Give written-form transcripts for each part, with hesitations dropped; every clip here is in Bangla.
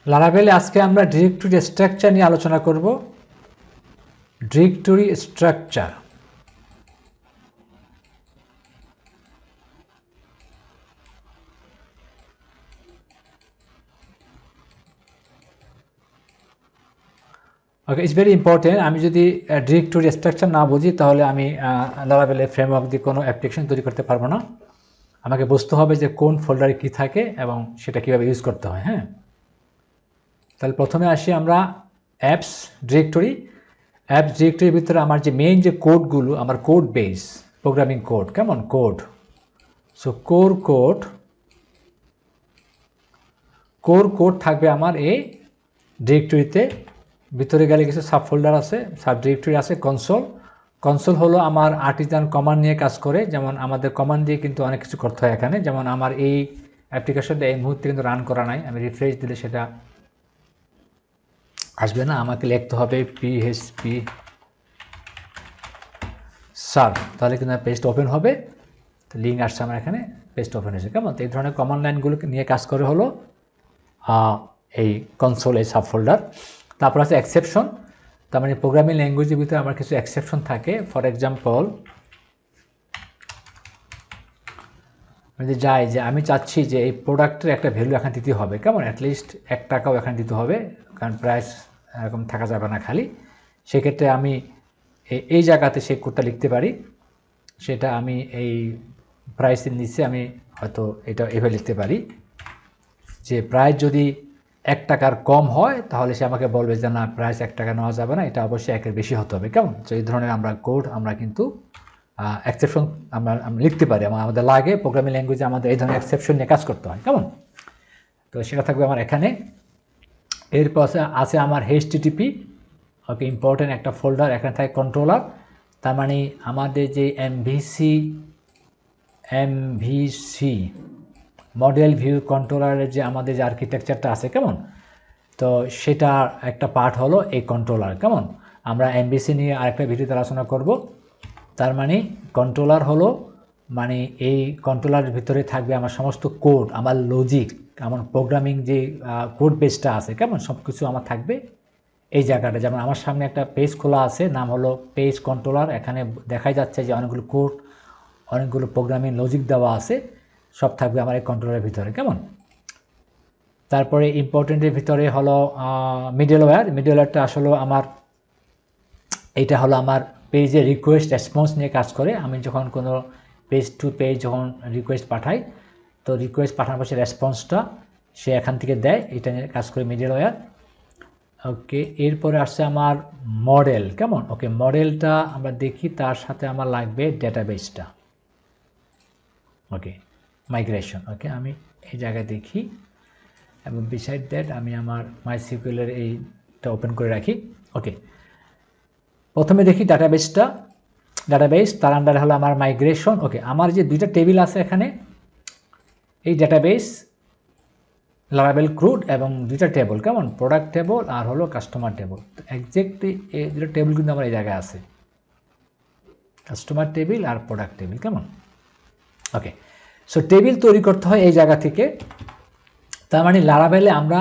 লারাভেলে আজকে আমরা ডিরেক্টরি স্ট্রাকচার নিয়ে আলোচনা করব। Directory structure okay, it's very important. আমি যদি ডিরেক্টরি স্ট্রাকচার না বুঝি তাহলে আমি লারাভেলে ফ্রেমওয়ার্ক দিয়ে কোনো অ্যাপ্লিকেশন তৈরি করতে পারবো না। আমাকে বুঝতে হবে যে কোন ফোল্ডারে কী থাকে এবং সেটা কীভাবে ইউজ করতে হয়। হ্যাঁ, তাহলে প্রথমে আসি আমরা অ্যাপস ডিরেক্টরি। অ্যাপস ডিরেক্টরির ভিতরে আমার যে মেইন যে কোডগুলো, আমার কোড বেস, প্রোগ্রামিং কোড, কেমন কোড। সো কোর কোড থাকবে আমার এই ডিরেক্টরিতে। ভিতরে গেলে কিছু সাব ফোল্ডার আছে, সাব ডিরেক্টরি আছে। কনসোল হলো আমার আর্টিজান কমান্ড নিয়ে কাজ করে। যেমন আমাদের কমান্ড দিয়ে কিন্তু অনেক কিছু করতে হয় এখানে। যেমন আমার এই অ্যাপ্লিকেশনটা এই মুহূর্তে কিন্তু রান করা নাই, আমি রিফ্রেশ দিলে সেটা আসবে না, আমাকে লিখতে হবে PHP সার্ভ, তাহলে কিন্তু পেজটা ওপেন হবে। তো লিঙ্ক আসছে আমার এখানে, পেজটা ওপেন হয়েছে। কেমন, এই ধরনের কমান্ড লাইনগুলো নিয়ে কাজ করে হলো এই কনসোল, এই সাব ফোল্ডার। তারপর আছে এক্সেপশন, তার মানে প্রোগ্রামিং ল্যাঙ্গুয়েজের ভিতরে আমার কিছু এক্সেপশন থাকে। ফর এক্সাম্পল, যদি যাই যে আমি চাচ্ছি যে এই প্রোডাক্টের একটা ভ্যালু এখানে দিতে হবে, কেমন, অ্যাটলিস্ট 1 টাকাও এখানে দিতে হবে, কারণ প্রাইস এরকম থাকা যাবে না খালি। সেক্ষেত্রে আমি এই জায়গাতে সেই কোডটা লিখতে পারি। সেটা আমি এই প্রাইসের নিচে আমি হয়তো এটা এভাবে লিখতে পারি যে প্রাইস যদি 1 টাকার কম হয় তাহলে সে আমাকে বলবে যে না, প্রাইস 1 টাকা নেওয়া যাবে না, এটা অবশ্যই 1-এর বেশি হতে হবে। কেমন, তো এই ধরনের আমরা কোড আমরা কিন্তু এক্সেপশন আমরা লিখতে পারি। আমাদের লাগে প্রোগ্রামিং ল্যাঙ্গুয়েজে আমাদের এই ধরনের এক্সেপশন নিয়ে কাজ করতে হয়। কেমন, তো সেটা থাকবে আমার এখানে। এরপর আছে আমার HTTP, ওকে, ইম্পর্টেন্ট একটা ফোল্ডার। এখানে থাকে কন্ট্রোলার, তার মানে আমাদের যে MVC মডেল ভিউ কন্ট্রোলারের যে আমাদের যে আর্কিটেকচারটা আছে, কেমন, তো সেটা একটা পার্ট হলো এই কন্ট্রোলার। কেমন, আমরা MVC নিয়ে আরেকটা ভিডিওতে আলোচনা করব। তার মানে কন্ট্রোলার হলো মানে এই কন্ট্রোলারের ভিতরে থাকবে আমার সমস্ত কোড, আমার লজিক, আমার প্রোগ্রামিং যে কোড বেসটা আছে, কেমন, সব কিছু আমার থাকবে এই জায়গাটা। যেমন আমার সামনে একটা পেজ খোলা আছে, নাম হলো পেজ কন্ট্রোলার। এখানে দেখাই যাচ্ছে যে অনেকগুলো কোড, অনেকগুলো প্রোগ্রামিং লজিক দেওয়া আছে, সব থাকবে আমার এই কন্ট্রোলারের ভিতরে। কেমন, তারপরে ইম্পর্টেন্টের ভিতরে হলো মিডলওয়্যারটা আসলে আমার এইটা হলো আমার পেজের রিকোয়েস্ট রেসপন্স নিয়ে কাজ করে। আমি যখন কোনো পেজ টু পেজ যখন রিকোয়েস্ট পাঠাই, তো রিকোয়েস্ট পাঠানোর পর সে রেসপন্সটা সে এখান থেকে দেয়, এটা নিয়ে কাজ করে মিডলওয়্যার। ওকে, এরপরে আসছে আমার মডেল। কেমন, ওকে, মডেলটা আমরা দেখি, তার সাথে আমার লাগবে ডেটাবেসটা। ওকে, মাইগ্রেশন। ওকে, আমি এই জায়গায় দেখি এবং বিসাইড দ্যাট আমি আমার MySQL-এর এইটা ওপেন করে রাখি। ওকে, প্রথমে দেখি ডাটাবেস, তার আন্ডারে হলো আমার মাইগ্রেশন। ওকে, আমার যে দুইটা টেবিল আছে এখানে, এই ডাটাবেস লারাভেল ক্রুড এবং দুইটা টেবল, কেমন, প্রোডাক্ট টেবল আর হলো কাস্টমার টেবল। তো একজ্যাক্টলি এই দুটো টেবিল কিন্তু আমার এই জায়গায় আছে, কাস্টমার টেবিল আর প্রোডাক্ট টেবিল। কেমন, ওকে, সো টেবিল তৈরি করতে হয় এই জায়গা থেকে। তার মানে লারাভেলে আমরা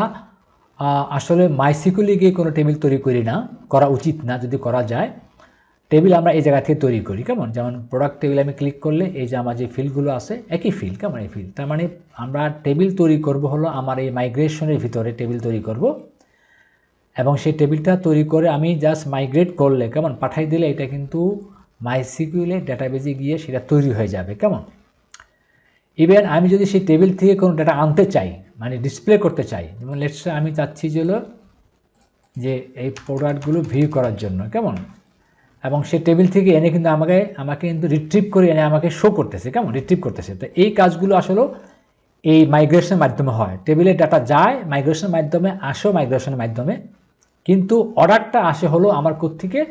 আসলে MySQL-এ গিয়ে কোনো টেবিল তৈরি করি না, করা উচিত না। যদি করা যায়, টেবিল আমরা এই জায়গা থেকে তৈরি করি। কেমন, যেমন প্রোডাক্ট টেবিল আমি ক্লিক করলে এই যে আমার যে ফিল্ডগুলো আছে একই ফিল্ড, কেমন, এই ফিল্ড। তার মানে আমরা টেবিল তৈরি করব হলো আমার এই মাইগ্রেশনের ভিতরে টেবিল তৈরি করব, এবং সেই টেবিলটা তৈরি করে আমি জাস্ট মাইগ্রেট করলে, কেমন, পাঠাই দিলে এটা কিন্তু MySQL-এ ডাটাবেজে গিয়ে সেটা তৈরি হয়ে যাবে। কেমন, ইভেন আমি যদি সেই টেবিল থেকে কোনো ডাটা আনতে চাই, মানে ডিসপ্লে করতে চাই, যেমন লেটস আমি চাচ্ছি যে এই প্রোডাক্টগুলো ভিউ করার জন্য, কেমন, এবং সেই টেবিল থেকে এনে কিন্তু আমাকে কিন্তু রিট্রিভ করে এনে আমাকে শো করতেছে, কেমন, রিট্রিভ করতেছে। তো এই কাজগুলো আসলে এই মাইগ্রেশনের মাধ্যমে হয়। টেবিলের ডাটা যায় মাইগ্রেশনের মাধ্যমে, আসেও মাইগ্রেশনের মাধ্যমে, কিন্তু অর্ডারটা আসে হলো আমার কোত্থেকে,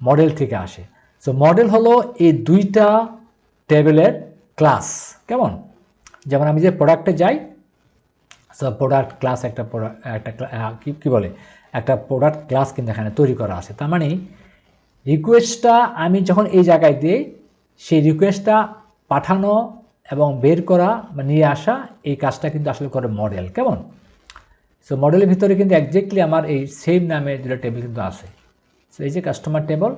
মডেল থেকে আসে। সো মডেল হলো এই দুইটা টেবিলের ক্লাস। কেমন, যেমন আমি যে প্রোডাক্টে যাই, সো প্রোডাক্ট ক্লাস একটা কী বলে একটা প্রোডাক্ট ক্লাস কিন্তু এখানে তৈরি করা আছে। তার মানে রিকোয়েস্টটা আমি যখন এই জায়গায় দিই, সেই রিকোয়েস্টটা পাঠানো এবং বের করা বা নিয়ে আসা, এই কাজটা কিন্তু আসলে করে মডেল। কেমন, সো মডেলের ভিতরে কিন্তু একজ্যাক্টলি আমার এই সেম নামের দুটো টেবিল কিন্তু আছে। সো এই যে কাস্টমার টেবল,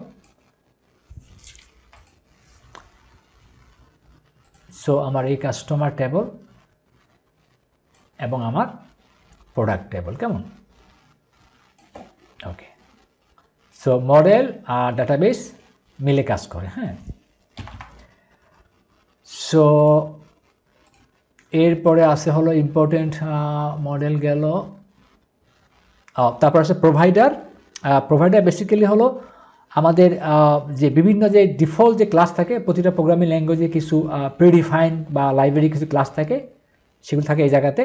সো আমার এই কাস্টমার টেবল এবং আমার প্রোডাক্ট টেবল, কেমন? ওকে, সো মডেল আর ডাটাবেস মিলে কাজ করে। হ্যাঁ, সো এরপরে আছে হলো ইম্পর্টেন্ট মডেল গেল, তারপর আছে প্রোভাইডার। প্রোভাইডার বেসিক্যালি হলো আমাদের যে বিভিন্ন যে ডিফল্ট যে ক্লাস থাকে প্রতিটা প্রোগ্রামিং ল্যাঙ্গুয়েজে কিছু প্রিডিফাইন্ড বা লাইব্রেরি কিছু ক্লাস থাকে, সেগুলো থাকে এই জায়গাতে।